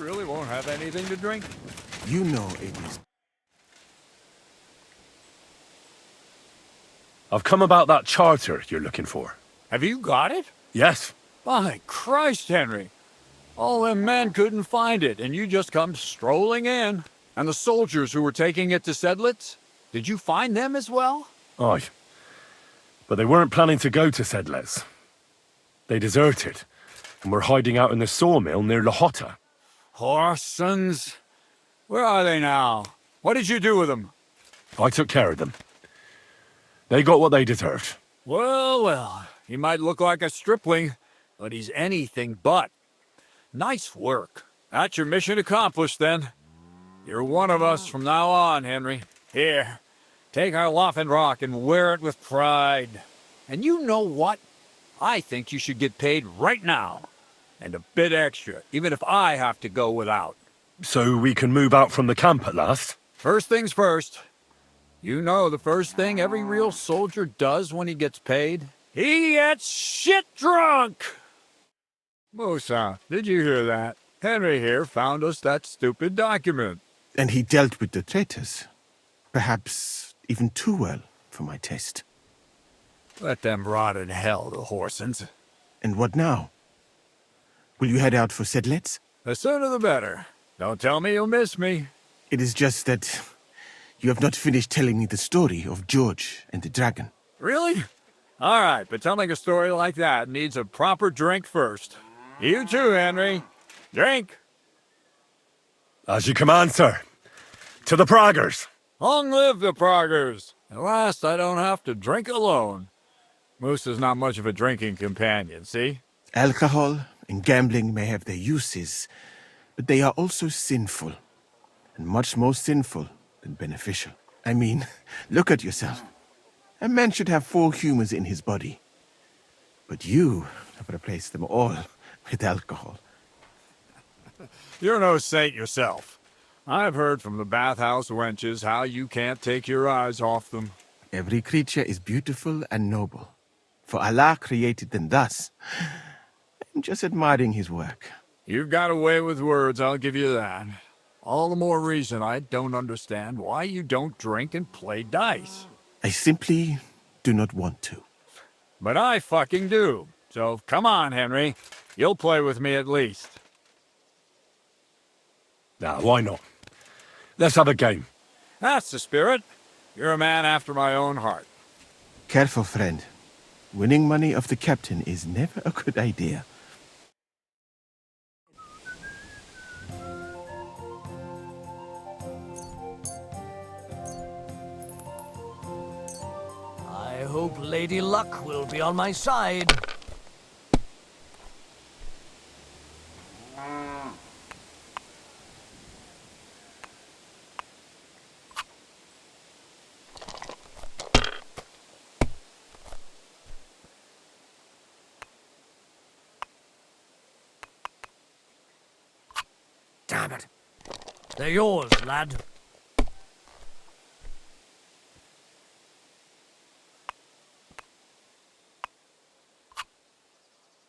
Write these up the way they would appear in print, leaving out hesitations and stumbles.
really won't have anything to drink? You know it is. I've come about that charter you're looking for. Have you got it? Yes. By Christ, Henry. All them men couldn't find it, and you just come strolling in. And the soldiers who were taking it to Sedlitz? Did you find them as well? Aye. But they weren't planning to go to Sedlitz. They deserted, and were hiding out in the sawmill near Lahota. Horsons. Where are they now? What did you do with them? I took care of them. They got what they deserved. Well, well, he might look like a stripling, but he's anything but. Nice work. That's your mission accomplished, then. You're one of us from now on, Henry. Here, take our Rock and wear it with pride. And you know what? I think you should get paid right now. And a bit extra, even if I have to go without. So we can move out from the camp at last? First things first. You know the first thing every real soldier does when he gets paid? He gets shit drunk! Musa, did you hear that? Henry here found us that stupid document. And he dealt with the traitors. Perhaps even too well for my taste. Let them rot in hell, the Horsons. And what now? Will you head out for Sedlitz? The sooner the better. Don't tell me you'll miss me. It is just that you have not finished telling me the story of George and the dragon. Really? All right, but telling a story like that needs a proper drink first. You too, Henry. Drink. As you command, sir. To the Praggers. Long live the Praggers. At last, I don't have to drink alone. Moose is not much of a drinking companion, see? Alcohol and gambling may have their uses, but they are also sinful. And much more sinful than beneficial. I mean, look at yourself. A man should have 4 humors in his body. But you have replaced them all with alcohol. You're no saint yourself. I've heard from the bathhouse wenches how you can't take your eyes off them. Every creature is beautiful and noble. For Allah created them thus. I'm just admiring his work. You've got a way with words, I'll give you that. All the more reason I don't understand why you don't drink and play dice. I simply do not want to. But I fucking do. So come on, Henry. You'll play with me at least. Now, why not? Let's have a game. That's the spirit. You're a man after my own heart. Careful, friend. Winning money off the captain is never a good idea. I hope Lady Luck will be on my side. Damn it. They're yours, lad.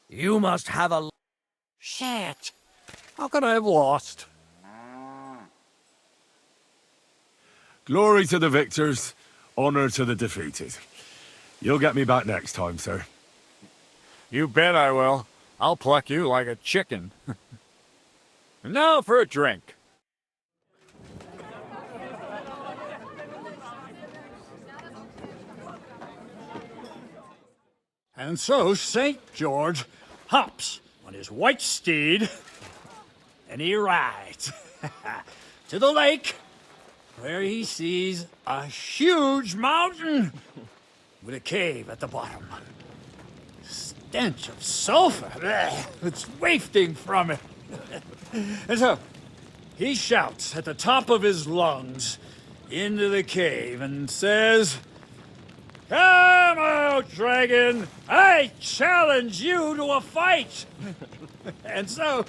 You must have a... Shit. How could I have lost? Glory to the victors, honor to the defeated. You'll get me back next time, sir. You bet I will. I'll pluck you like a chicken. Now for a drink. And so St. George hops on his white steed, and he rides to the lake, where he sees a huge mountain with a cave at the bottom. Stench of sulfur, it's wafting from it. And so he shouts at the top of his lungs into the cave and says, "Come out, dragon! I challenge you to a fight!" And so,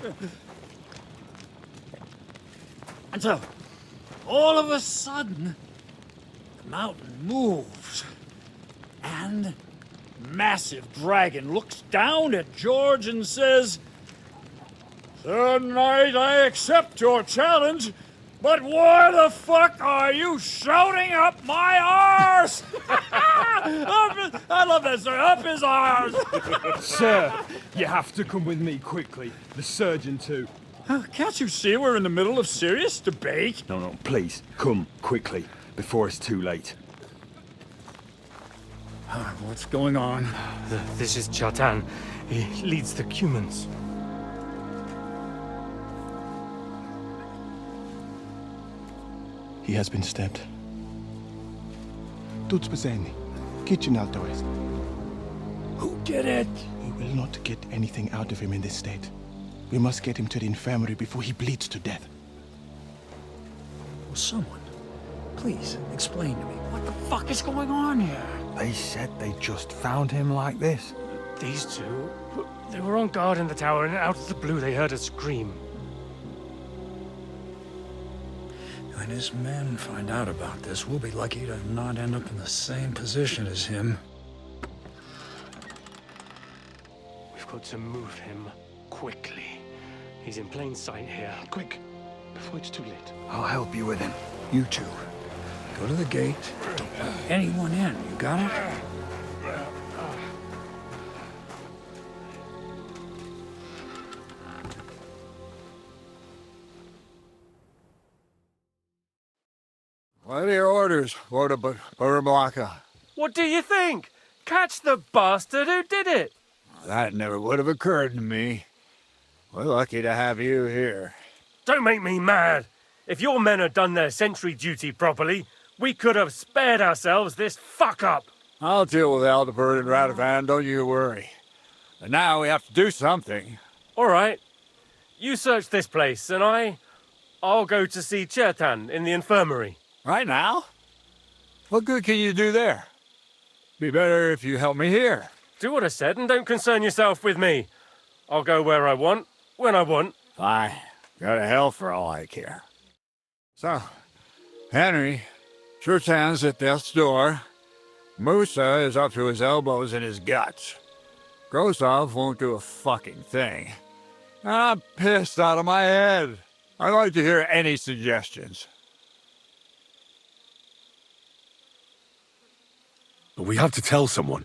all of a sudden, the mountain moves, and massive dragon looks down at George and says, Sir Knight, I accept your challenge, but why the fuck are you shouting up my arse? I love that, sir. Up his arse. Sir, you have to come with me quickly. The surgeon too. Can't you see we're in the middle of serious debate? No, please, come quickly, before it's too late. What's going on? This is Chatan. He leads the Cumans. He has been stabbed. Tuts beseni. Kitchen outdoors. Who did it? We will not get anything out of him in this state. We must get him to the infirmary before he bleeds to death. Will someone, please explain to me what the fuck is going on here? They said they just found him like this. These two, they were on guard in the tower, and out of the blue they heard a scream. When his men find out about this, we'll be lucky to not end up in the same position as him. We've got to move him quickly. He's in plain sight here. Quick, before it's too late. I'll help you with him. You two. Go to the gate. Don't let anyone in. You got it? What are your orders, Bordablaka? What do you think? Catch the bastard who did it! That never would have occurred to me. We're lucky to have you here. Don't make me mad. If your men had done their sentry duty properly, we could have spared ourselves this fuck-up. I'll deal with Aldebert and Radovan, don't you worry. But now we have to do something. All right. You search this place, and I'll go to see Chertan in the infirmary. Right now? What good can you do there? Be better if you help me here. Do what I said and don't concern yourself with me. I'll go where I want, when I want. Fine. Go to hell for all I care. So, Henry, Chertan's at death's door. Musa is up to his elbows in his guts. Grosov won't do a fucking thing. I'm pissed out of my head. I'd like to hear any suggestions. But we have to tell someone.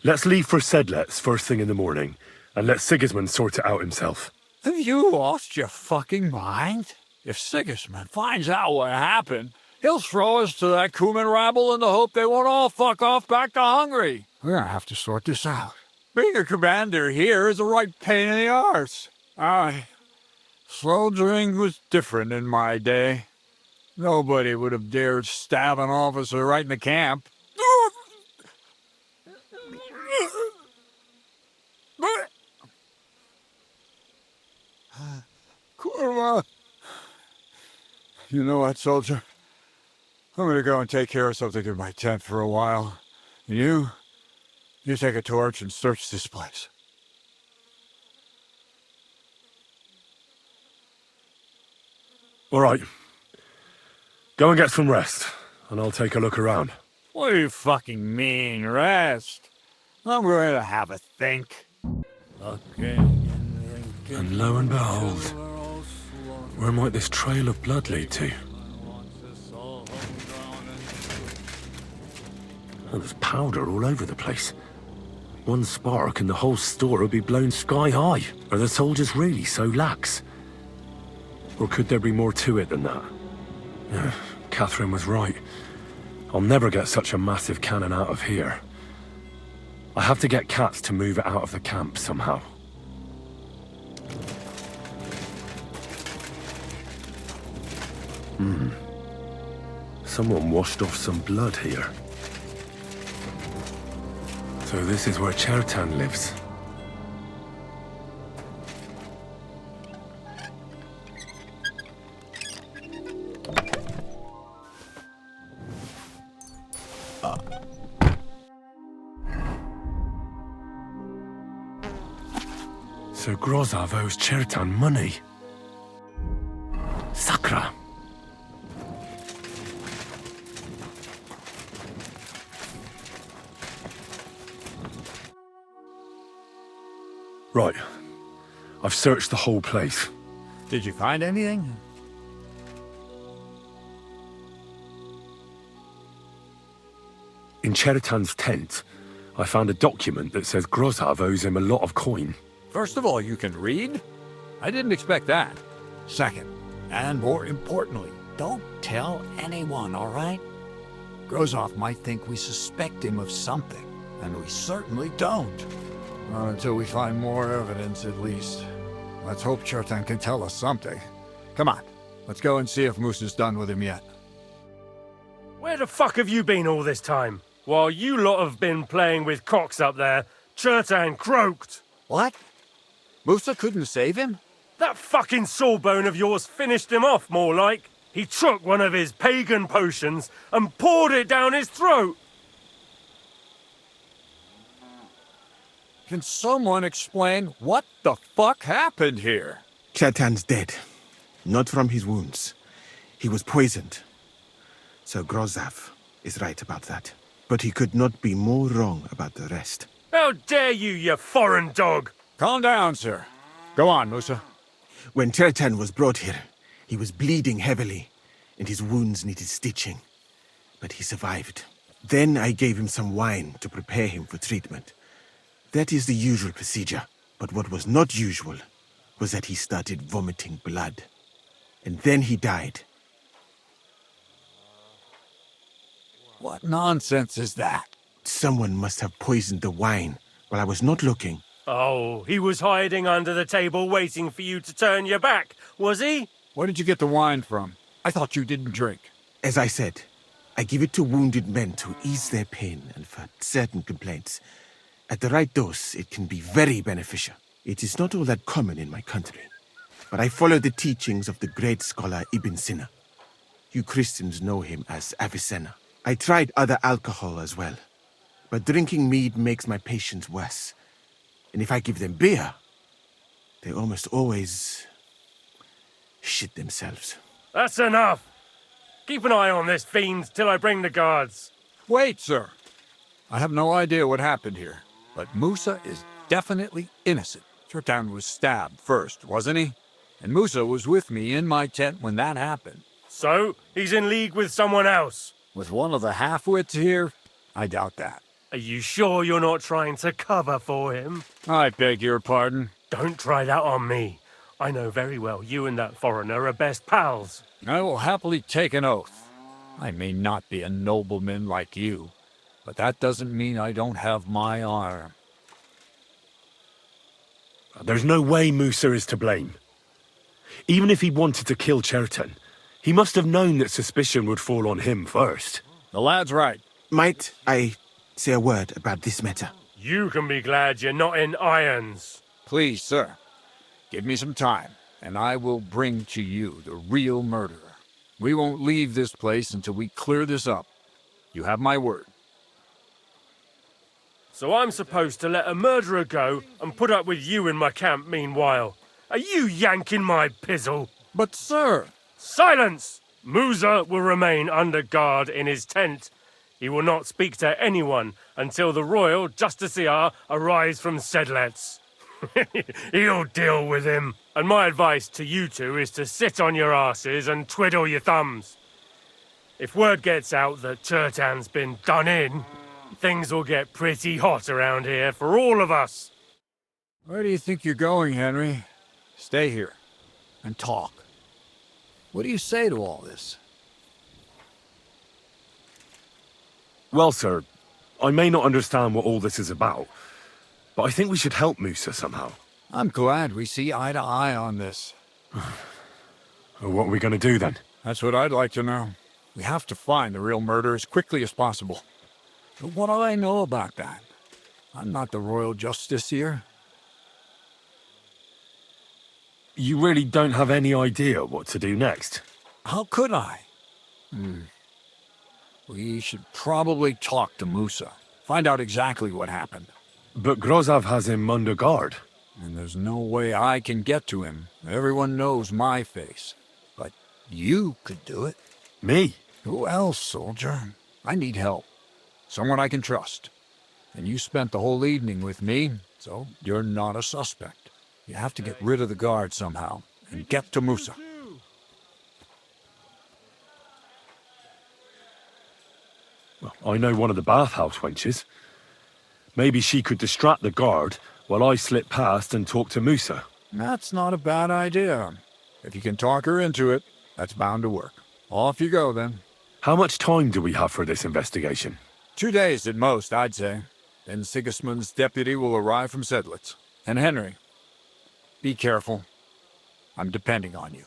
Let's leave for Sedlets first thing in the morning, and let Sigismund sort it out himself. Have you lost your fucking mind? If Sigismund finds out what happened, he'll throw us to that Cuman rabble in the hope they won't all fuck off back to Hungary. We're gonna have to sort this out. Being a commander here is a right pain in the arse. Soldiering was different in my day. Nobody would have dared stab an officer right in the camp. Kurva. You know what, soldier? I'm gonna go and take care of something in my tent for a while. And you take a torch and search this place. All right. Go and get some rest, and I'll take a look around. What do you fucking mean, rest? I'm going to have a think. And lo and behold, where might this trail of blood lead to? Oh, there's powder all over the place. One spark and the whole store would be blown sky high. Are the soldiers really so lax? Or could there be more to it than that? Catherine was right. I'll never get such a massive cannon out of here. I have to get Katz to move it out of the camp somehow. Someone washed off some blood here. So this is where Chertan lives. So Grozov owes Chertan money. Sakra! Right. I've searched the whole place. Did you find anything? In Cheritan's tent, I found a document that says Grozov owes him a lot of coin. First of all, you can read? I didn't expect that. Second, and more importantly, don't tell anyone, all right? Grozov might think we suspect him of something, and we certainly don't. Not until we find more evidence, at least. Let's hope Cheritan can tell us something. Come on, let's go and see if Moose is done with him yet. Where the fuck have you been all this time? While you lot have been playing with cocks up there, Cheritan croaked. What? Musa couldn't save him? That fucking sawbone of yours finished him off, more like. He took one of his pagan potions and poured it down his throat. Can someone explain what the fuck happened here? Cheritan's dead. Not from his wounds. He was poisoned. Sir Grozov is right about that. But he could not be more wrong about the rest. How dare you, you foreign dog! Calm down, sir. Go on, Musa. When Cheritan was brought here, he was bleeding heavily, and his wounds needed stitching. But he survived. Then I gave him some wine to prepare him for treatment. That is the usual procedure. But what was not usual was that he started vomiting blood. And then he died. What nonsense is that? Someone must have poisoned the wine while I was not looking. Oh, he was hiding under the table waiting for you to turn your back, was he? Where did you get the wine from? I thought you didn't drink. As I said, I give it to wounded men to ease their pain and for certain complaints. At the right dose, it can be very beneficial. It is not all that common in my country. But I follow the teachings of the great scholar Ibn Sina. You Christians know him as Avicenna. I tried other alcohol as well. But drinking mead makes my patients worse. And if I give them beer, they almost always shit themselves. That's enough. Keep an eye on this fiend till I bring the guards. Wait, sir. I have no idea what happened here, but Musa is definitely innocent. Cheritan was stabbed first, wasn't he? And Musa was with me in my tent when that happened. So, he's in league with someone else? With one of the half-wits here? I doubt that. Are you sure you're not trying to cover for him? I beg your pardon. Don't try that on me. I know very well you and that foreigner are best pals. I will happily take an oath. I may not be a nobleman like you, but that doesn't mean I don't have my arm. There's no way Musa is to blame. Even if he wanted to kill Cheritan, he must have known that suspicion would fall on him first. The lad's right. Might I say a word about this matter? You can be glad you're not in irons. Please, sir, give me some time, and I will bring to you the real murderer. We won't leave this place until we clear this up. You have my word. So I'm supposed to let a murderer go and put up with you in my camp meanwhile. Are you yanking my pizzle? But, sir... Silence! Musa will remain under guard in his tent. He will not speak to anyone until the royal justiciar arrives from Sedlets. He'll deal with him. And my advice to you two is to sit on your asses and twiddle your thumbs. If word gets out that Cheritan's been done in, things will get pretty hot around here for all of us. Where do you think you're going, Henry? Stay here and talk. What do you say to all this? Well, sir, I may not understand what all this is about, but I think we should help Musa somehow. I'm glad we see eye to eye on this. What are we going to do then? That's what I'd like to know. We have to find the real murderer as quickly as possible. But what do I know about that? I'm not the royal justiciar. You really don't have any idea what to do next? How could I? We should probably talk to Musa. Find out exactly what happened. But Grozov has him under guard. And there's no way I can get to him. Everyone knows my face. But you could do it. Me? Who else, soldier? I need help. Someone I can trust. And you spent the whole evening with me, so you're not a suspect. You have to get rid of the guard somehow and get to Musa. Well, I know one of the bathhouse wenches. Maybe she could distract the guard while I slip past and talk to Musa. That's not a bad idea. If you can talk her into it, that's bound to work. Off you go, then. How much time do we have for this investigation? 2 days at most, I'd say. Then Sigismund's deputy will arrive from Sedlitz. And Henry, be careful. I'm depending on you.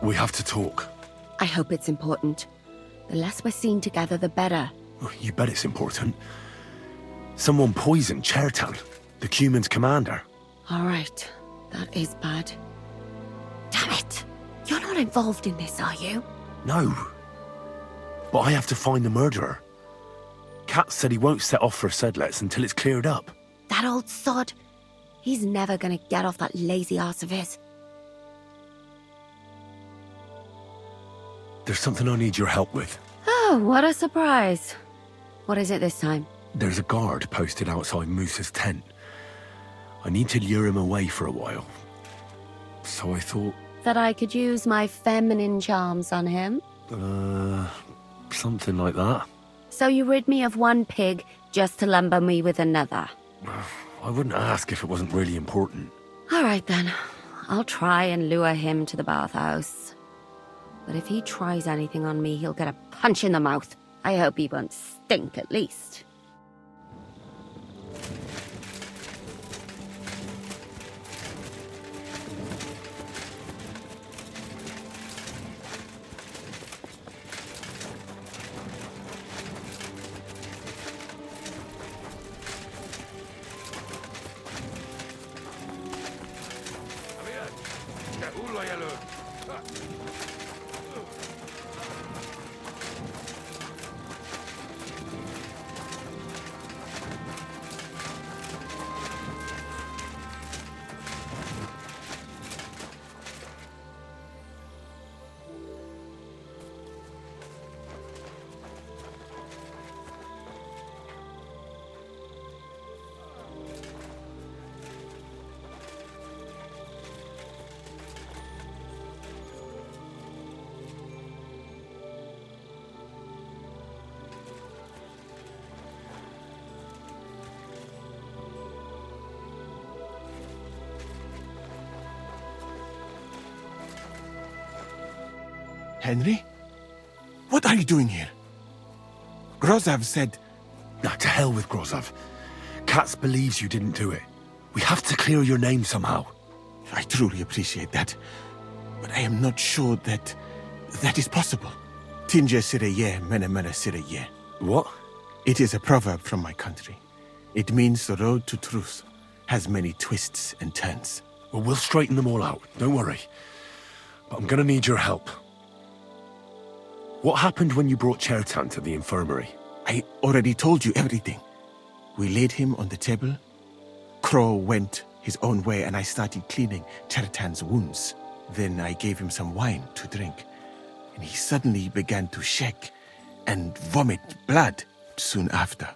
We have to talk. I hope it's important. The less we're seen together, the better. You bet it's important. Someone poisoned Chertan, the Cuman's commander. All right, that is bad. Damn it! You're not involved in this, are you? No. But I have to find the murderer. Kat said he won't set off for Sedlitz until it's cleared up. That old sod. He's never gonna get off that lazy arse of his. There's something I need your help with. Oh, what a surprise. What is it this time? There's a guard posted outside Musa's tent. I need to lure him away for a while. So I thought... That I could use my feminine charms on him? Something like that. So you rid me of one pig just to lumber me with another? I wouldn't ask if it wasn't really important. All right then. I'll try and lure him to the bathhouse. But if he tries anything on me, he'll get a punch in the mouth. I hope he won't stink at least. Henry? What are you doing here? Grozov said... Nah, to hell with Grozov. Katz believes you didn't do it. We have to clear your name somehow. I truly appreciate that. But I am not sure that is possible. Tinja sireye, mene mene sireye. What? It is a proverb from my country. It means the road to truth has many twists and turns. Well, we'll straighten them all out. Don't worry. But I'm gonna need your help. What happened when you brought Chertan to the infirmary? I already told you everything. We laid him on the table. Crow went his own way and I started cleaning Chertan's wounds. Then I gave him some wine to drink. And he suddenly began to shake and vomit blood soon after.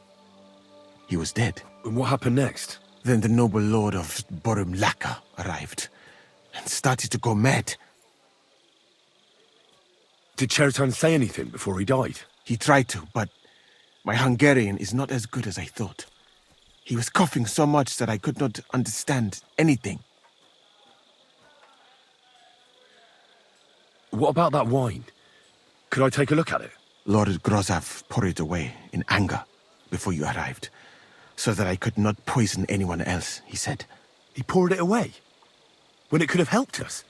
He was dead. And what happened next? Then the noble lord of Borum Laka arrived and started to go mad. Did Chertan say anything before he died? He tried to, but my Hungarian is not as good as I thought. He was coughing so much that I could not understand anything. What about that wine? Could I take a look at it? Lord Grozov poured it away in anger before you arrived, so that I could not poison anyone else, he said. He poured it away? When it could have helped us?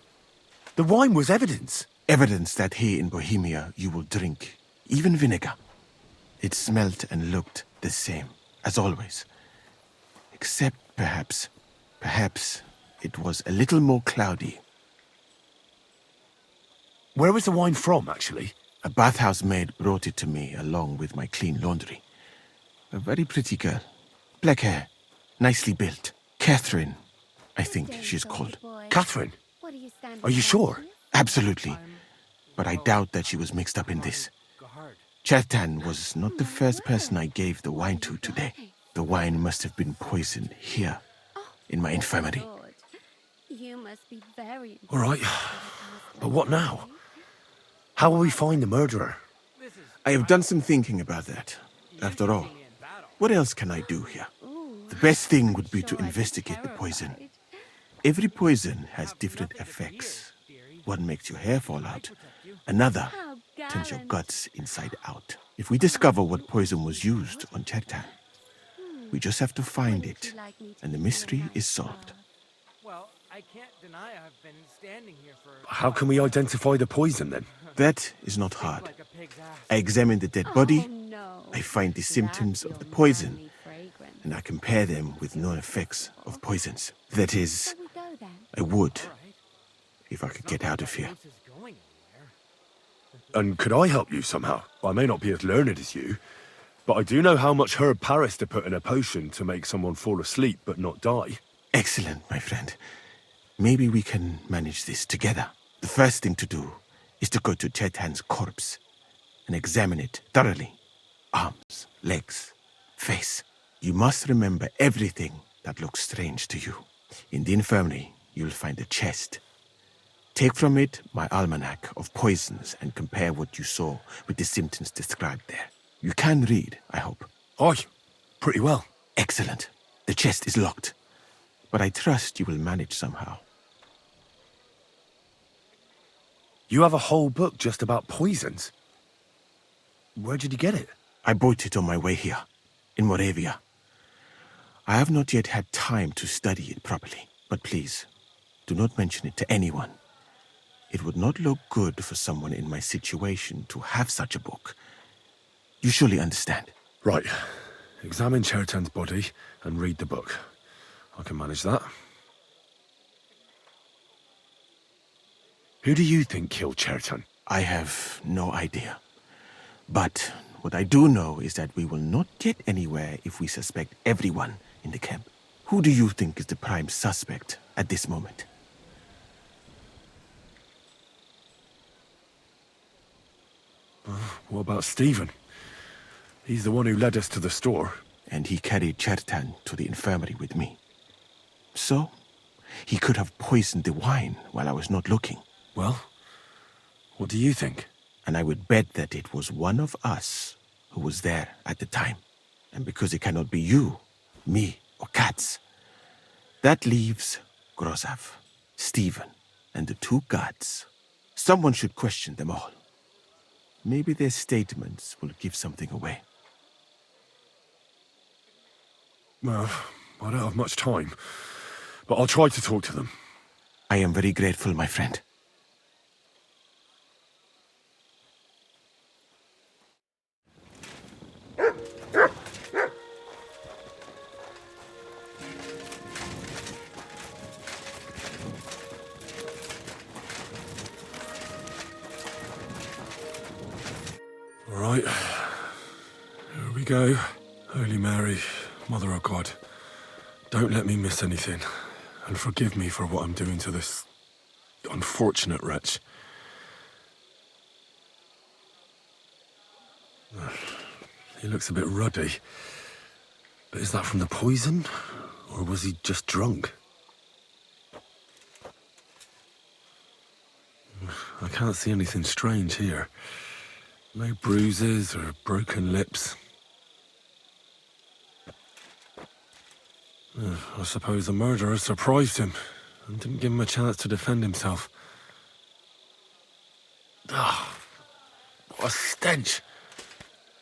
The wine was evidence. Evidence that here in Bohemia you will drink, even vinegar. It smelt and looked the same, as always. Except perhaps it was a little more cloudy. Where was the wine from, actually? A bathhouse maid brought it to me along with my clean laundry. A very pretty girl. Black hair, nicely built. Catherine, I think she's called. Catherine? Are you sure? Absolutely. But I doubt that she was mixed up in this. Chertan was not the first person I gave the wine to today. The wine must have been poisoned here, in my infirmary. You must be very... All right, but what now? How will we find the murderer? I have done some thinking about that. After all, what else can I do here? The best thing would be to investigate the poison. Every poison has different effects. One makes your hair fall out. Another turns your guts inside out. If we discover what poison was used on Chertan, we just have to find it, and the mystery is solved. Well, I can't deny I've been standing here for... How can we identify the poison, then? That is not hard. I examine the dead body, I find the symptoms of the poison, and I compare them with known effects of poisons. That is, I would, if I could get out of here. And could I help you somehow? I may not be as learned as you, but I do know how much herb Paris to put in a potion to make someone fall asleep but not die. Excellent, my friend. Maybe we can manage this together. The first thing to do is to go to Chertan's corpse and examine it thoroughly. Arms, legs, face. You must remember everything that looks strange to you. In the infirmary, you'll find a chest. Take from it my almanac of poisons and compare what you saw with the symptoms described there. You can read, I hope. Aye, pretty well. Excellent. The chest is locked, but I trust you will manage somehow. You have a whole book just about poisons? Where did you get it? I bought it on my way here, in Moravia. I have not yet had time to study it properly, but please, do not mention it to anyone. It would not look good for someone in my situation to have such a book. You surely understand. Right. Examine Chertan's body and read the book. I can manage that. Who do you think killed Chertan? I have no idea. But what I do know is that we will not get anywhere if we suspect everyone in the camp. Who do you think is the prime suspect at this moment? What about Stephen? He's the one who led us to the store. And he carried Chertan to the infirmary with me. So, he could have poisoned the wine while I was not looking. Well, what do you think? And I would bet that it was one of us who was there at the time. And because it cannot be you, me, or Katz, that leaves Grozav, Stephen, and the two guards. Someone should question them all. Maybe their statements will give something away. Well, I don't have much time, but I'll try to talk to them. I am very grateful, my friend. All right, here we go. Holy Mary, Mother of God, don't let me miss anything, and forgive me for what I'm doing to this unfortunate wretch. He looks a bit ruddy, but is that from the poison, or was he just drunk? I can't see anything strange here. No bruises or broken lips. I suppose the murderer surprised him and didn't give him a chance to defend himself. Ah, what a stench!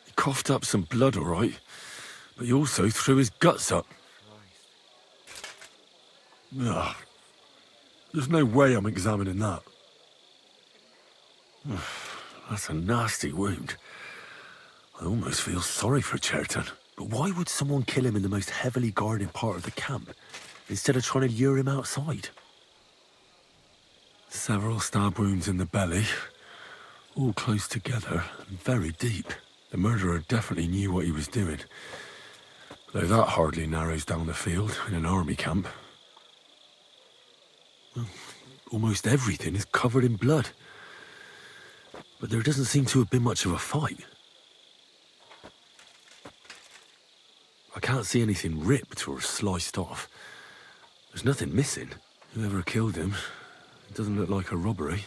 He coughed up some blood, all right, but he also threw his guts up. Ah, there's no way I'm examining that. That's a nasty wound. I almost feel sorry for Chertan. But why would someone kill him in the most heavily guarded part of the camp, instead of trying to lure him outside? Several stab wounds in the belly, all close together and very deep. The murderer definitely knew what he was doing. Though that hardly narrows down the field in an army camp. Well, almost everything is covered in blood. But there doesn't seem to have been much of a fight. I can't see anything ripped or sliced off. There's nothing missing. Whoever killed him, it doesn't look like a robbery.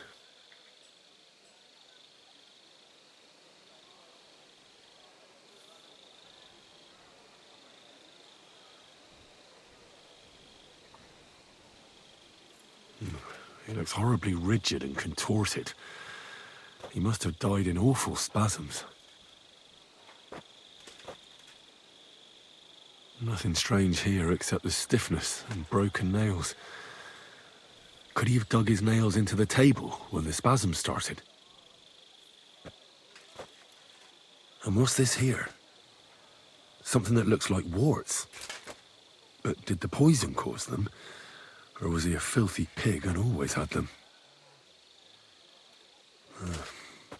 He looks horribly rigid and contorted. He must have died in awful spasms. Nothing strange here except the stiffness and broken nails. Could he have dug his nails into the table when the spasm started? And what's this here? Something that looks like warts. But did the poison cause them? Or was he a filthy pig and always had them?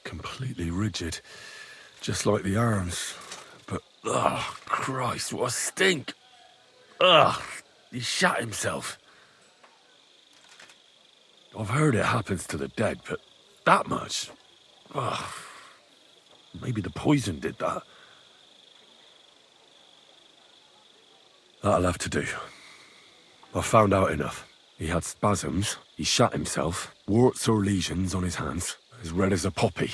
Completely rigid. Just like the arms. But, oh, Christ, what a stink! Ugh, he shot himself. I've heard it happens to the dead, but that much? Ugh. Maybe the poison did that. That'll have to do. I've found out enough. He had spasms, he shot himself, warts or lesions on his hands, as red as a poppy.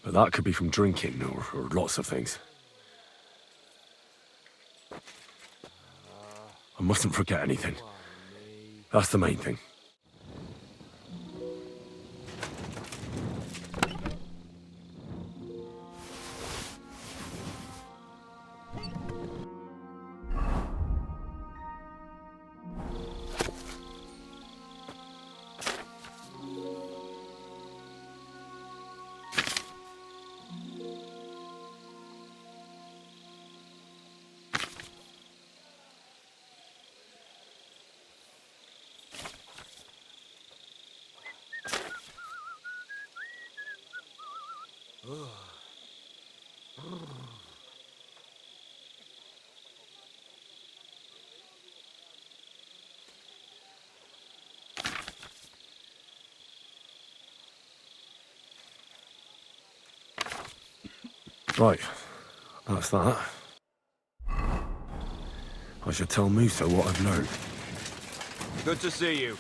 But that could be from drinking, or lots of things. I mustn't forget anything. That's the main thing. Right, that's that. I should tell Musa what I've learned. Good to see you.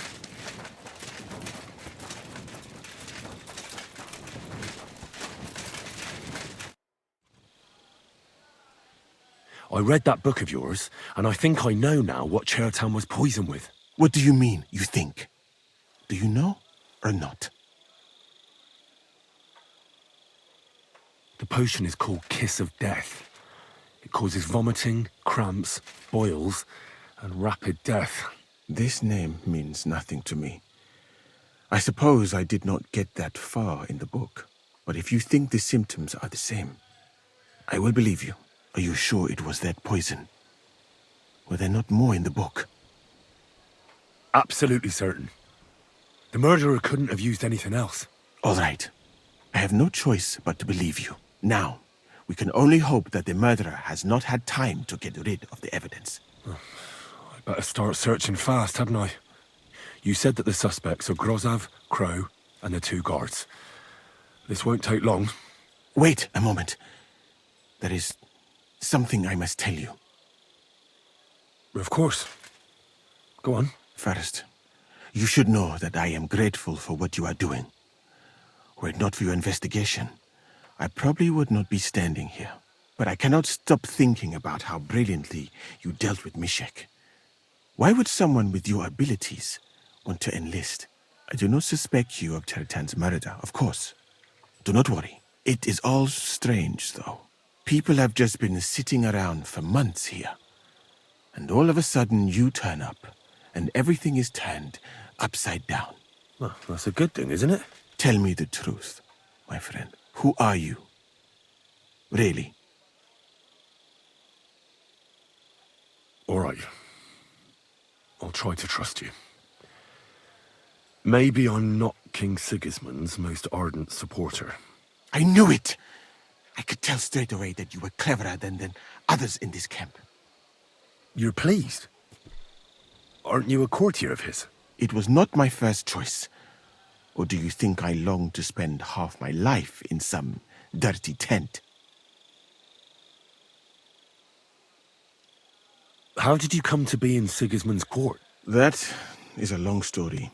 I read that book of yours, and I think I know now what Chertan was poisoned with. What do you mean, you think? Do you know or not? The potion is called Kiss of Death. It causes vomiting, cramps, boils, and rapid death. This name means nothing to me. I suppose I did not get that far in the book. But if you think the symptoms are the same, I will believe you. Are you sure it was that poison? Were there not more in the book? Absolutely certain. The murderer couldn't have used anything else. All right. I have no choice but to believe you. Now, we can only hope that the murderer has not had time to get rid of the evidence. I better start searching fast, hadn't I? You said that the suspects are Grozav, Crow, and the 2 guards. This won't take long. Wait a moment. There is something I must tell you. Of course. Go on. First, you should know that I am grateful for what you are doing. Were it not for your investigation, I probably would not be standing here. But I cannot stop thinking about how brilliantly you dealt with Mishek. Why would someone with your abilities want to enlist? I do not suspect you of Chertan's murder, of course. Do not worry. It is all strange, though. People have just been sitting around for months here. And all of a sudden you turn up, and everything is turned upside down. Well, that's a good thing, isn't it? Tell me the truth, my friend. Who are you? Really? All right. I'll try to trust you. Maybe I'm not King Sigismund's most ardent supporter. I knew it! I could tell straight away that you were cleverer than others in this camp. You're pleased? Aren't you a courtier of his? It was not my first choice. Or do you think I long to spend half my life in some dirty tent? How did you come to be in Sigismund's court? That is a long story.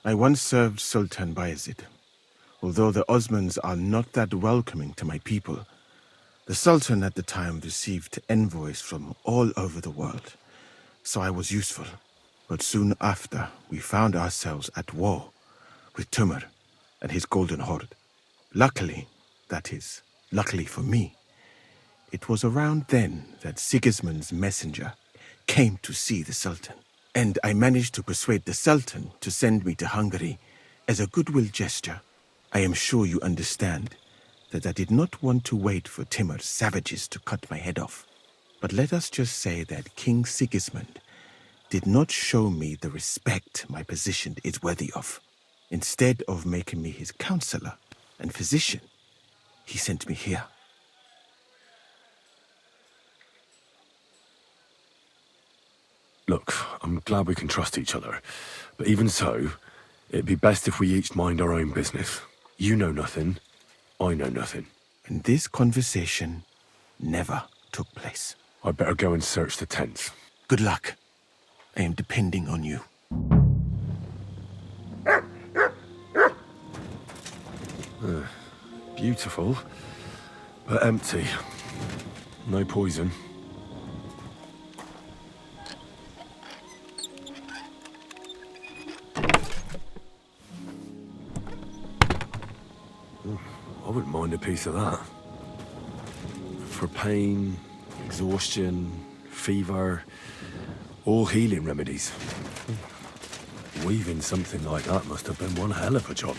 I once served Sultan Bayezid. Although the Osmans are not that welcoming to my people, the Sultan at the time received envoys from all over the world, so I was useful. But soon after, we found ourselves at war with Timur and his Golden Horde. Luckily, that is, luckily for me, it was around then that Sigismund's messenger came to see the Sultan, and I managed to persuade the Sultan to send me to Hungary as a goodwill gesture. I am sure you understand that I did not want to wait for Timur's savages to cut my head off. But let us just say that King Sigismund did not show me the respect my position is worthy of. Instead of making me his counselor and physician, he sent me here. Look, I'm glad we can trust each other. But even so, it'd be best if we each mind our own business. You know nothing, I know nothing. And this conversation never took place. I'd better go and search the tents. Good luck. I am depending on you. Beautiful, but empty. No poison. I wouldn't mind a piece of that. For pain, exhaustion, fever, all healing remedies. Weaving something like that must have been one hell of a job.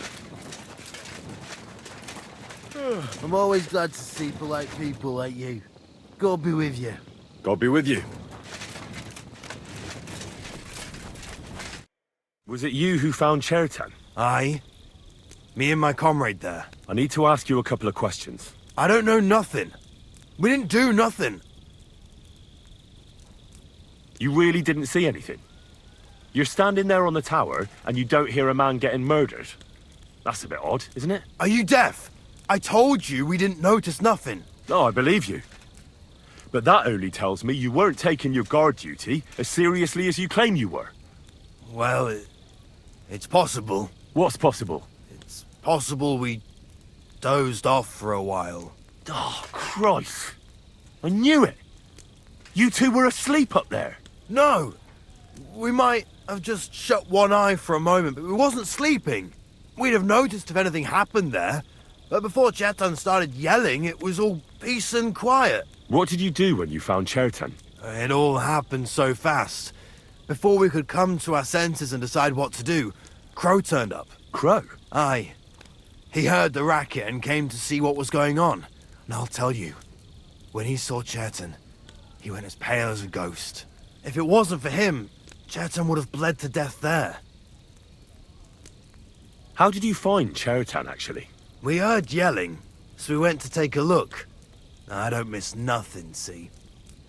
I'm always glad to see polite people like you. God be with you. God be with you. Was it you who found Chertan? Aye. Me and my comrade there. I need to ask you a couple of questions. I don't know nothing. We didn't do nothing. You really didn't see anything? You're standing there on the tower and you don't hear a man getting murdered? That's a bit odd, isn't it? Are you deaf? I told you we didn't notice nothing. No, I believe you. But that only tells me you weren't taking your guard duty as seriously as you claim you were. Well, it's possible. What's possible? It's possible we dozed off for a while. Oh, Christ. I knew it. You two were asleep up there. No. We might have just shut one eye for a moment, but we wasn't sleeping. We'd have noticed if anything happened there. But before Chertan started yelling, it was all peace and quiet. What did you do when you found Chertan? It all happened so fast. Before we could come to our senses and decide what to do, Crow turned up. Crow? Aye. He heard the racket and came to see what was going on. And I'll tell you, when he saw Chertan, he went as pale as a ghost. If it wasn't for him, Chertan would have bled to death there. How did you find Chertan, actually? We heard yelling, so we went to take a look. I don't miss nothing, see?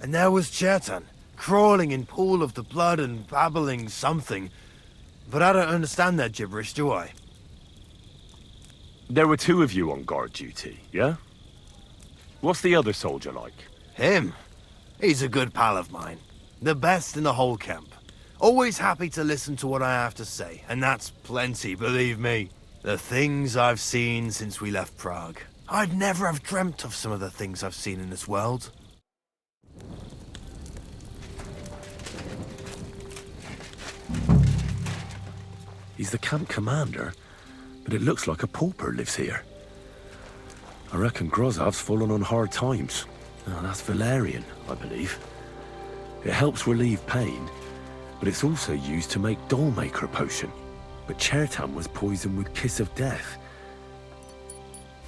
And there was Chertan, crawling in pool of the blood and babbling something. But I don't understand that gibberish, do I? There were two of you on guard duty, yeah? What's the other soldier like? Him? He's a good pal of mine. The best in the whole camp. Always happy to listen to what I have to say, and that's plenty, believe me. The things I've seen since we left Prague. I'd never have dreamt of some of the things I've seen in this world. He's the camp commander, but it looks like a pauper lives here. I reckon Grozav's fallen on hard times. Oh, that's Valerian, I believe. It helps relieve pain, but it's also used to make Dollmaker potion. But Chertan was poisoned with Kiss of Death.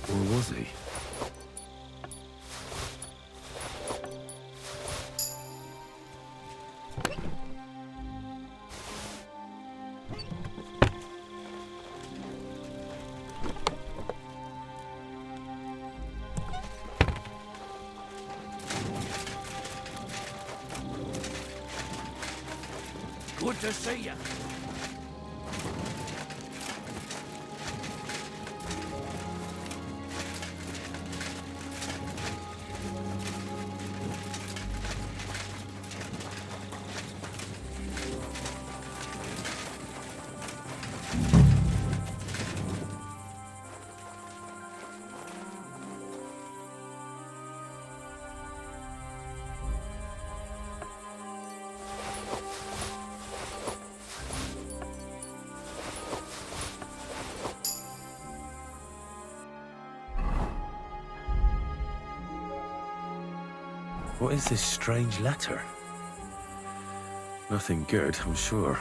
Or was he? Good to see you. What is this strange letter? Nothing good, I'm sure.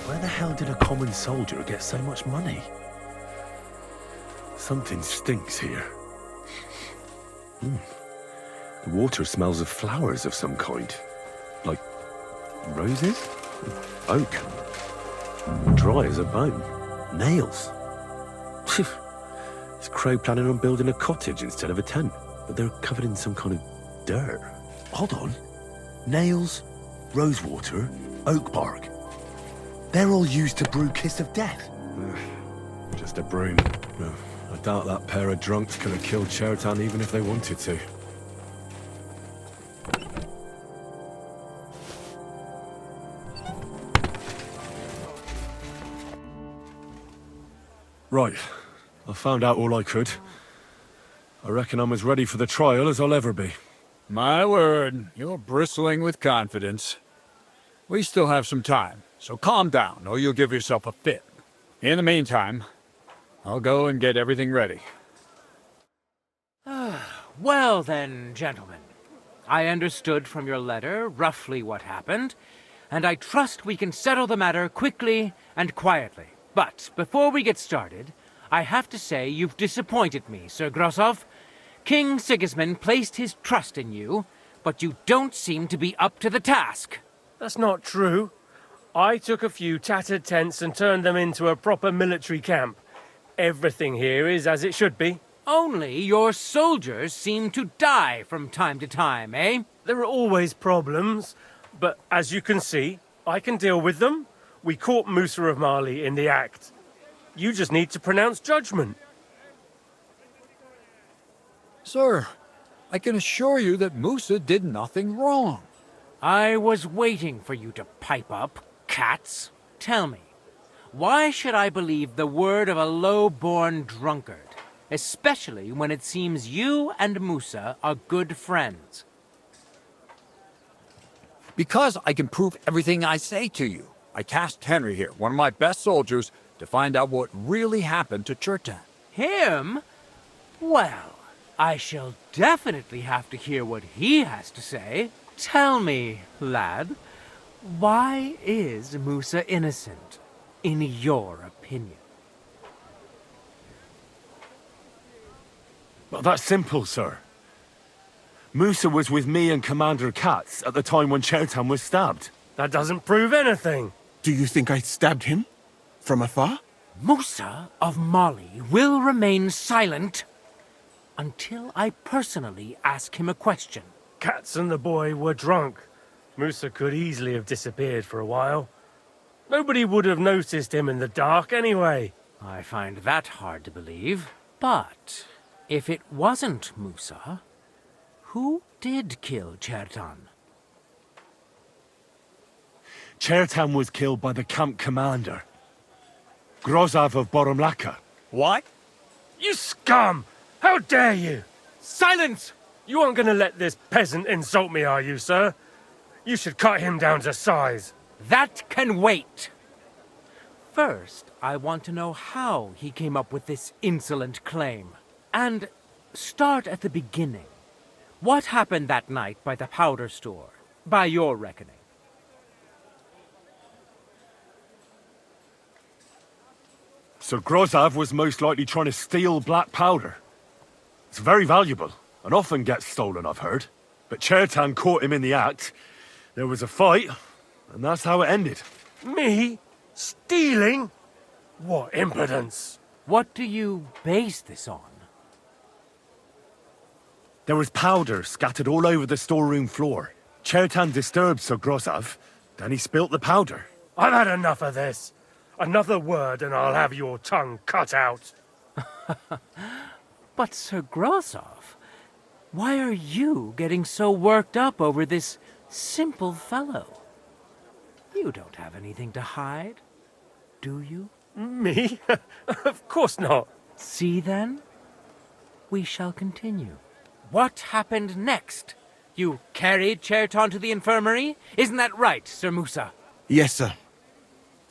Where the hell did a common soldier get so much money? Something stinks here. The water smells of flowers of some kind. Like roses? Oak. Dry as a bone. Nails. Is Crow planning on building a cottage instead of a tent? But they're covered in some kind of dirt. Hold on. Nails, rosewater, oak bark. They're all used to brew Kiss of Death. Just a broom. I doubt that pair of drunks could have killed Chertan even if they wanted to. Right. I found out all I could. I reckon I'm as ready for the trial as I'll ever be. My word, you're bristling with confidence. We still have some time, so calm down or you'll give yourself a fit. In the meantime, I'll go and get everything ready. Well then, gentlemen. I understood from your letter roughly what happened, and I trust we can settle the matter quickly and quietly. But before we get started, I have to say you've disappointed me, Sir Grosov. King Sigismund placed his trust in you, but you don't seem to be up to the task. That's not true. I took a few tattered tents and turned them into a proper military camp. Everything here is as it should be. Only your soldiers seem to die from time to time, eh? There are always problems, but as you can see, I can deal with them. We caught Musa of Mali in the act. You just need to pronounce judgment. Sir, I can assure you that Musa did nothing wrong. I was waiting for you to pipe up, cats. Tell me, why should I believe the word of a low-born drunkard? Especially when it seems you and Musa are good friends. Because I can prove everything I say to you. I tasked Henry here, one of my best soldiers, to find out what really happened to Chertan. Him? Well, I shall definitely have to hear what he has to say. Tell me, lad, why is Musa innocent, in your opinion? Well, that's simple, sir. Musa was with me and Commander Katz at the time when Chertan was stabbed. That doesn't prove anything. Do you think I stabbed him? From afar? Musa of Mali will remain silent until I personally ask him a question. Katz and the boy were drunk. Musa could easily have disappeared for a while. Nobody would have noticed him in the dark anyway. I find that hard to believe. But if it wasn't Musa, who did kill Chertan? Chertan was killed by the camp commander, Grozov of Boromlaka. What? You scum! How dare you! Silence! You aren't going to let this peasant insult me, are you, sir? You should cut him down to size. That can wait. First, I want to know how he came up with this insolent claim. And start at the beginning. What happened that night by the powder store, by your reckoning? So Grozav was most likely trying to steal black powder. It's very valuable, and often gets stolen, I've heard. But Chertan caught him in the act. There was a fight, and that's how it ended. Me? Stealing? What impudence! What do you base this on? There was powder scattered all over the storeroom floor. Chertan disturbed Sir Grozav, then he spilt the powder. I've had enough of this. Another word and I'll have your tongue cut out. But Sir Grozav, why are you getting so worked up over this simple fellow? You don't have anything to hide, do you? Me? Of course not. See then? We shall continue. What happened next? You carried Chertan to the infirmary? Isn't that right, Sir Musa? Yes, sir.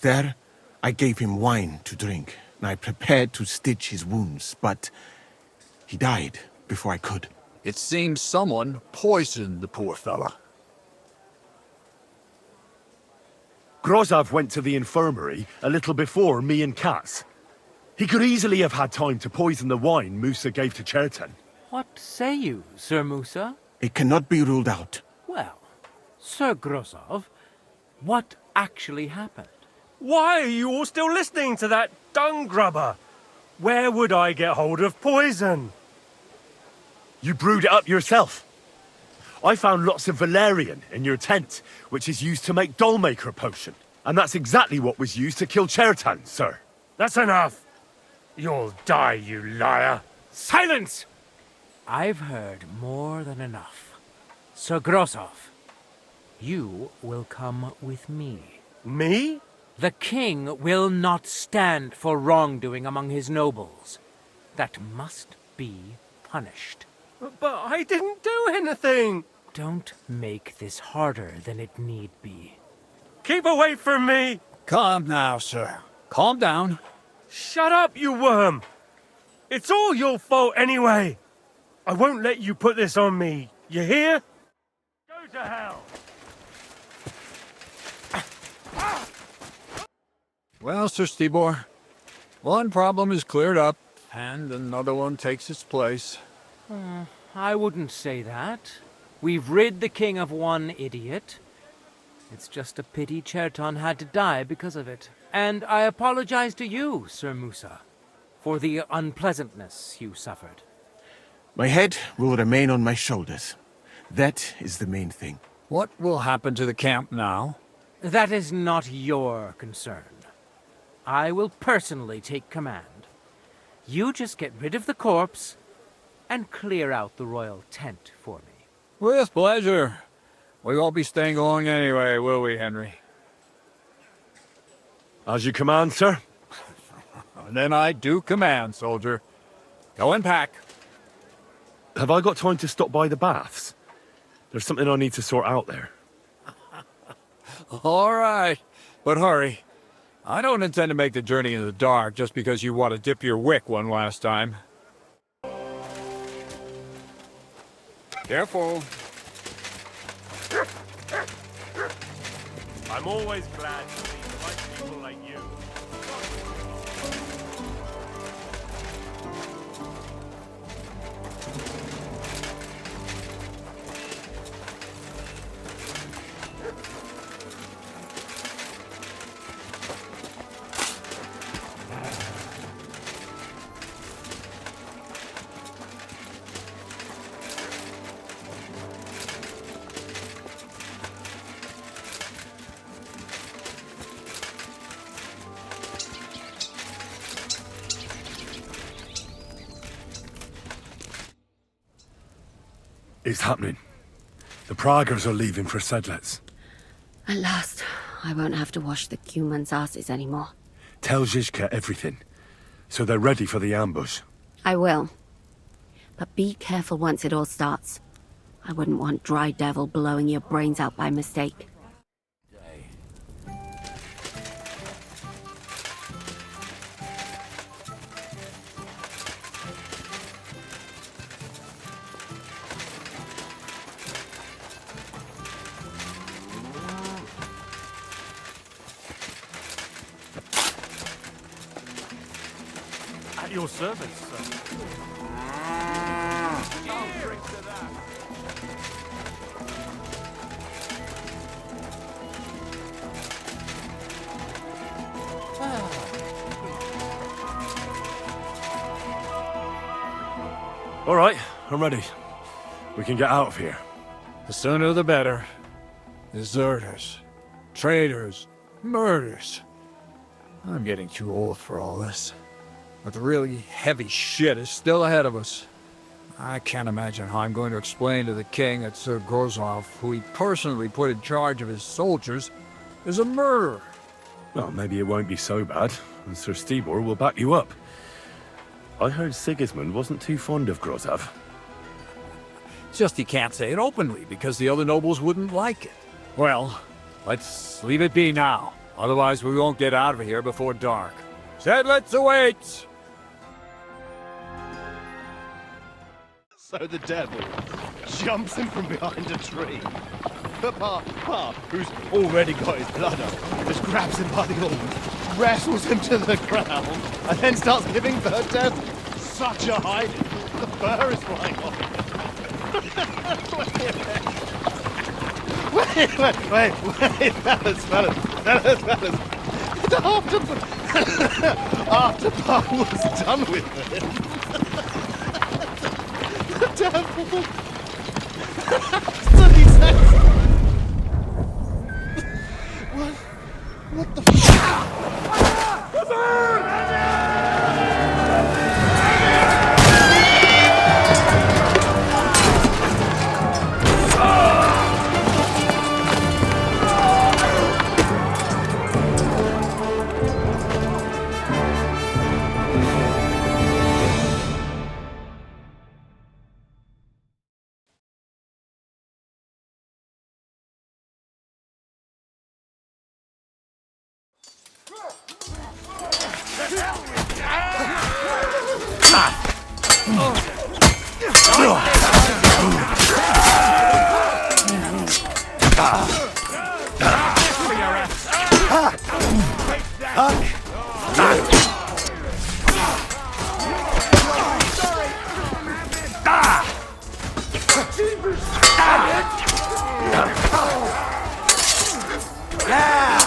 There, I gave him wine to drink, and I prepared to stitch his wounds, but he died before I could. It seems someone poisoned the poor fella. Grozav went to the infirmary a little before me and Katz. He could easily have had time to poison the wine Musa gave to Chertan. What say you, Sir Musa? It cannot be ruled out. Well, Sir Grozav, what actually happened? Why are you all still listening to that dung grubber? Where would I get hold of poison? You brewed it up yourself. I found lots of valerian in your tent, which is used to make dollmaker potion. And that's exactly what was used to kill Chertan, sir. That's enough. You'll die, you liar. Silence! I've heard more than enough. Sir Grozav, you will come with me. Me? The king will not stand for wrongdoing among his nobles. That must be punished. But I didn't do anything. Don't make this harder than it need be. Keep away from me. Calm now, sir. Calm down. Shut up, you worm. It's all your fault anyway. I won't let you put this on me. You hear? Go to hell. Well, Sir Stibor, one problem is cleared up, and another one takes its place. I wouldn't say that. We've rid the king of one idiot. It's just a pity Chertan had to die because of it. And I apologize to you, Sir Musa, for the unpleasantness you suffered. My head will remain on my shoulders. That is the main thing. What will happen to the camp now? That is not your concern. I will personally take command. You just get rid of the corpse and clear out the royal tent for me. With pleasure. We won't be staying long anyway, will we, Henry? As you command, sir. Then I do command, soldier. Go and pack. Have I got time to stop by the baths? There's something I need to sort out there. All right, but hurry. I don't intend to make the journey in the dark just because you want to dip your wick one last time. Careful. I'm always glad to meet nice people like you. It's happening. The Praggers are leaving for Sedlets. At last, I won't have to wash the humans' asses anymore. Tell Zizka everything, so they're ready for the ambush. I will. But be careful once it all starts. I wouldn't want Dry Devil blowing your brains out by mistake. At your service, sir. All right, I'm ready. We can get out of here. The sooner the better. Deserters, traitors, murders. I'm getting too old for all this. But the really heavy shit is still ahead of us. I can't imagine how I'm going to explain to the king that Sir Grozov, who he personally put in charge of his soldiers, is a murderer. Well, maybe it won't be so bad, and Sir Stibor will back you up. I heard Sigismund wasn't too fond of Grozov. It's just he can't say it openly, because the other nobles wouldn't like it. Well, let's leave it be now. Otherwise we won't get out of here before dark. Sedlets awaits! So the devil jumps in from behind a tree. Papa, who's already got his blood up, just grabs him by the arms, wrestles him to the ground, and then starts giving the devil such a hiding. The fur is flying off. Wait, fellas. After Paul was done with it, the devil. So he says, what the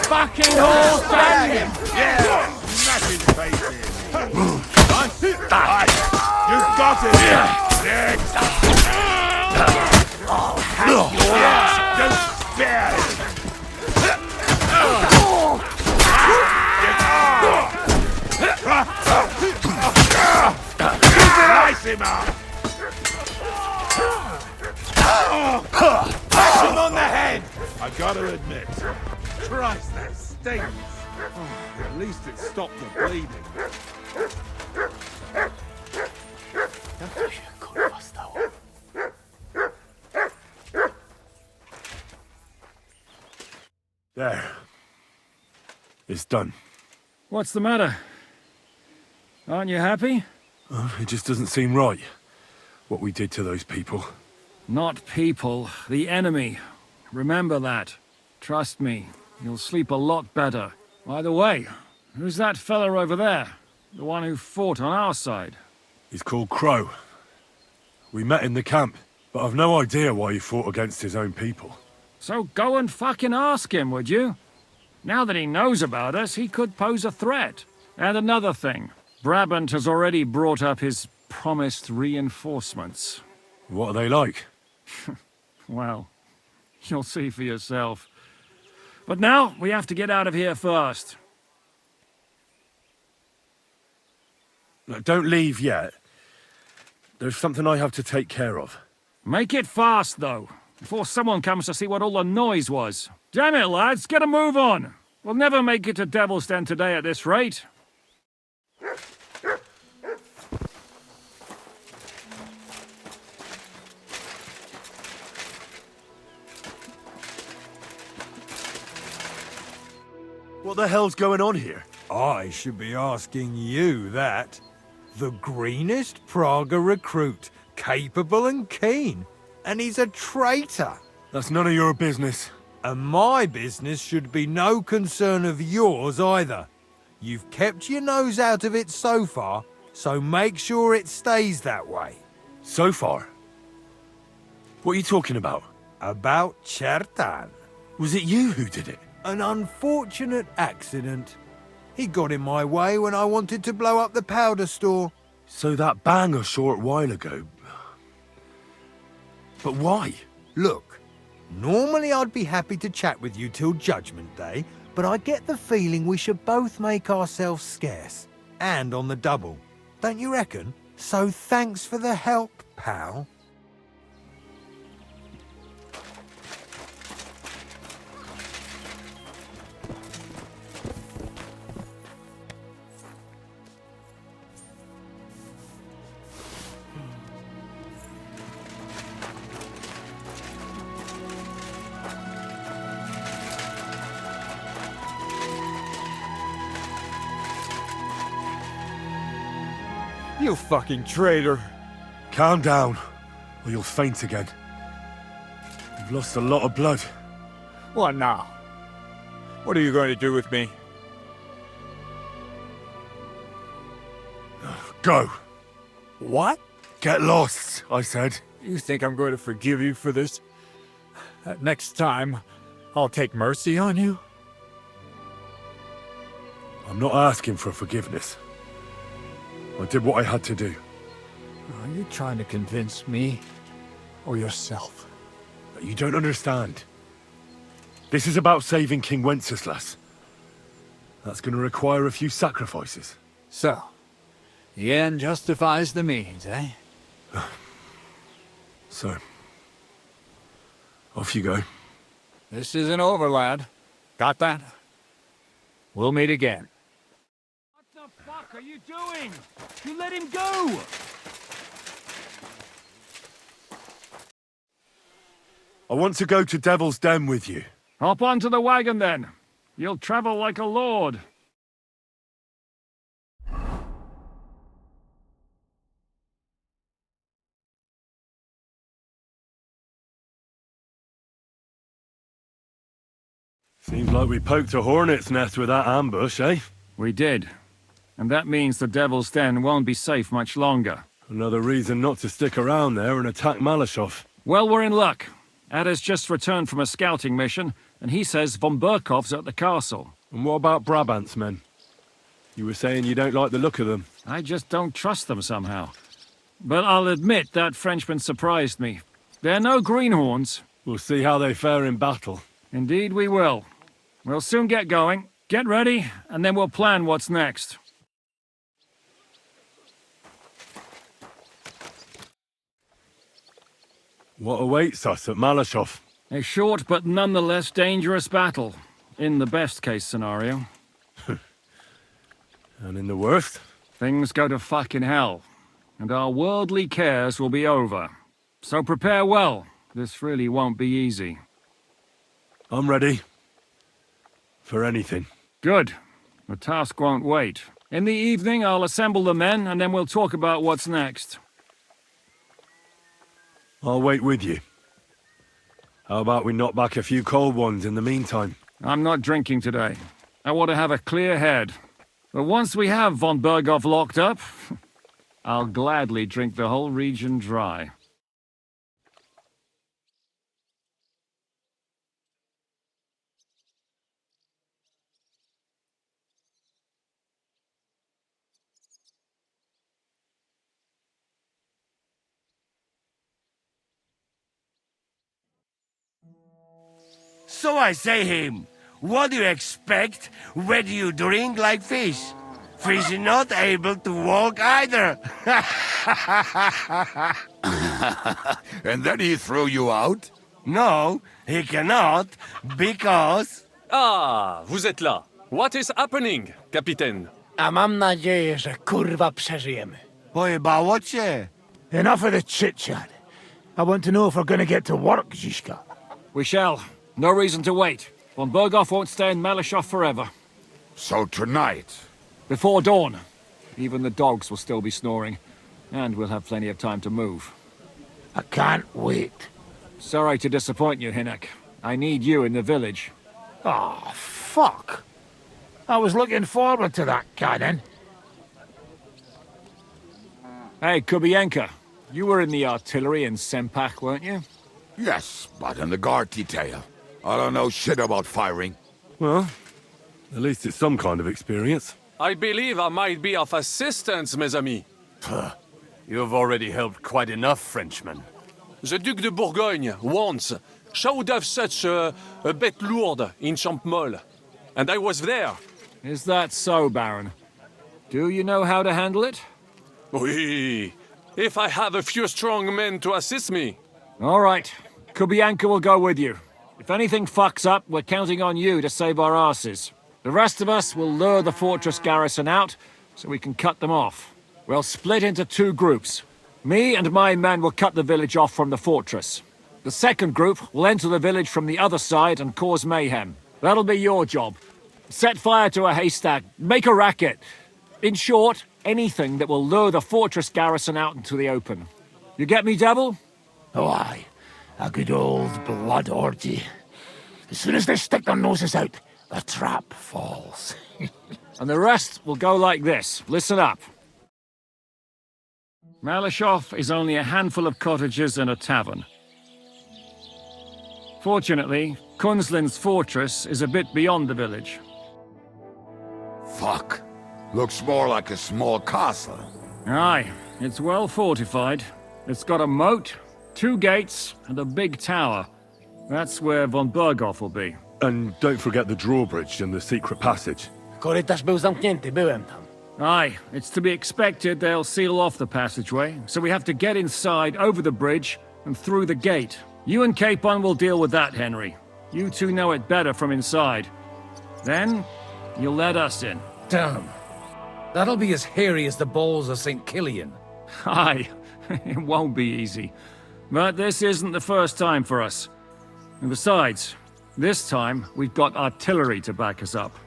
Fucking horse banging! Yeah! Smash his face in! You got it! Next! I'll hack your ass! Don't spare it! Slice him up! Bash him on the head! I gotta admit, Christ, that stings! Oh, at least it stopped the bleeding. There. It's done. What's the matter? Aren't you happy? It just doesn't seem right, what we did to those people. Not people, the enemy. Remember that. Trust me, you'll sleep a lot better. By the way, who's that fella over there? The one who fought on our side? He's called Crow. We met in the camp, but I've no idea why he fought against his own people. So go and fucking ask him, would you? Now that he knows about us, he could pose a threat. And another thing, Brabant has already brought up his promised reinforcements. What are they like? Well, you'll see for yourself. But now, we have to get out of here first. Look, don't leave yet. There's something I have to take care of. Make it fast, though, before someone comes to see what all the noise was. Damn it, lads, get a move on! We'll never make it to Devil's Den today at this rate. What the hell's going on here? I should be asking you that. The greenest Praga recruit, capable and keen. And he's a traitor. That's none of your business. And my business should be no concern of yours either. You've kept your nose out of it so far, so make sure it stays that way. So far? What are you talking about? About Chertan. Was it you who did it? An unfortunate accident. He got in my way when I wanted to blow up the powder store. So that bang a short while ago. But why? Look, normally I'd be happy to chat with you till Judgment Day, but I get the feeling we should both make ourselves scarce. And on the double. Don't you reckon? So thanks for the help, pal. You fucking traitor. Calm down, or you'll faint again. You've lost a lot of blood. What now? What are you going to do with me? Go. What? Get lost, I said. You think I'm going to forgive you for this? Next time, I'll take mercy on you? I'm not asking for forgiveness. I did what I had to do. Are you trying to convince me or yourself? You don't understand. This is about saving King Wenceslas. That's going to require a few sacrifices. So, the end justifies the means, eh? So, off you go. This isn't over, lad. Got that? We'll meet again. What the fuck are you doing? You let him go! I want to go to Devil's Den with you. Hop onto the wagon then. You'll travel like a lord. Seems like we poked a hornet's nest with that ambush, eh? We did. And that means the Devil's Den won't be safe much longer. Another reason not to stick around there and attack Malashov. Well, we're in luck. Ada's just returned from a scouting mission, and he says von Burkov's at the castle. And what about Brabant's men? You were saying you don't like the look of them. I just don't trust them somehow. But I'll admit that Frenchman surprised me. They're no greenhorns. We'll see how they fare in battle. Indeed we will. We'll soon get going. Get ready, and then we'll plan what's next. What awaits us at Malashov? A short but nonetheless dangerous battle, in the best-case scenario. And in the worst? Things go to fucking hell, and our worldly cares will be over. So prepare well. This really won't be easy. I'm ready. For anything. Good. The task won't wait. In the evening, I'll assemble the men, and then we'll talk about what's next. I'll wait with you. How about we knock back a few cold ones in the meantime? I'm not drinking today. I want to have a clear head. But once we have von Burgov locked up, I'll gladly drink the whole region dry. So I say him, what do you expect when you drink like fish? Fish is not able to walk either. And then he throw you out? No, he cannot, because... Ah, vous êtes là. What is happening, Capitaine? A mam nadzieję, że kurwa przeżyjemy. Pojebało cię. Enough of the chit-chat. I want to know if we're gonna get to work, Zizka. We shall. No reason to wait. Von Burgov won't stay in Malashov forever. So tonight? Before dawn. Even the dogs will still be snoring. And we'll have plenty of time to move. I can't wait. Sorry to disappoint you, Hinnock. I need you in the village. Oh, fuck. I was looking forward to that cannon. Hey, Kubienka. You were in the artillery in Sempak, weren't you? Yes, but in the guard detail. I don't know shit about firing. Well, at least it's some kind of experience. I believe I might be of assistance, mes amis. You've already helped quite enough, Frenchmen. The Duc de Bourgogne once showed off such a bête lourde in Champmol. And I was there. Is that so, Baron? Do you know how to handle it? Oui. If I have a few strong men to assist me. All right. Kubienka will go with you. If anything fucks up, we're counting on you to save our asses. The rest of us will lure the fortress garrison out, so we can cut them off. We'll split into 2 groups. Me and my men will cut the village off from the fortress. The second group will enter the village from the other side and cause mayhem. That'll be your job. Set fire to a haystack, make a racket. In short, anything that will lure the fortress garrison out into the open. You get me, Devil? Oh, aye. A good old blood orgy. As soon as they stick their noses out, the trap falls. And the rest will go like this. Listen up. Malashov is only a handful of cottages and a tavern. Fortunately, Kunzlin's fortress is a bit beyond the village. Fuck. Looks more like a small castle. Aye, it's well fortified. It's got a moat, 2 gates, and a big tower. That's where von Berghoff will be. And don't forget the drawbridge and the secret passage. Korytarz był zamknięty, byłem tam. Aye, it's to be expected they'll seal off the passageway, so we have to get inside, over the bridge, and through the gate. You and Capon will deal with that, Henry. You 2 know it better from inside. Then, you'll let us in. Damn. That'll be as hairy as the balls of St. Killian. Aye, it won't be easy. But this isn't the first time for us. And besides, this time we've got artillery to back us up.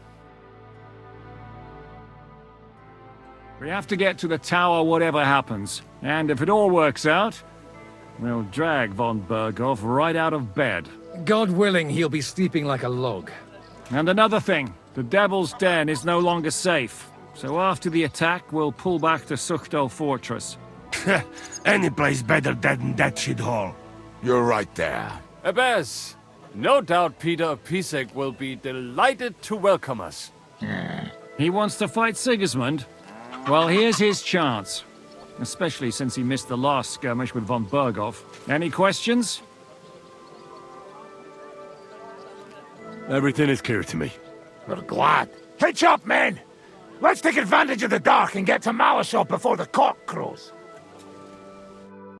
We have to get to the tower whatever happens. And if it all works out, we'll drag von Berghoff right out of bed. God willing, he'll be sleeping like a log. And another thing, the Devil's Den is no longer safe. So after the attack, we'll pull back to Suchtel Fortress. Any place better than that shithole. You're right there. Abbas, no doubt Peter of Pisek will be delighted to welcome us. He wants to fight Sigismund? Well, here's his chance. Especially since he missed the last skirmish with von Berghoff. Any questions? Everything is clear to me. We're glad. Hitch up, men! Let's take advantage of the dark and get to Malashov before the cock crows.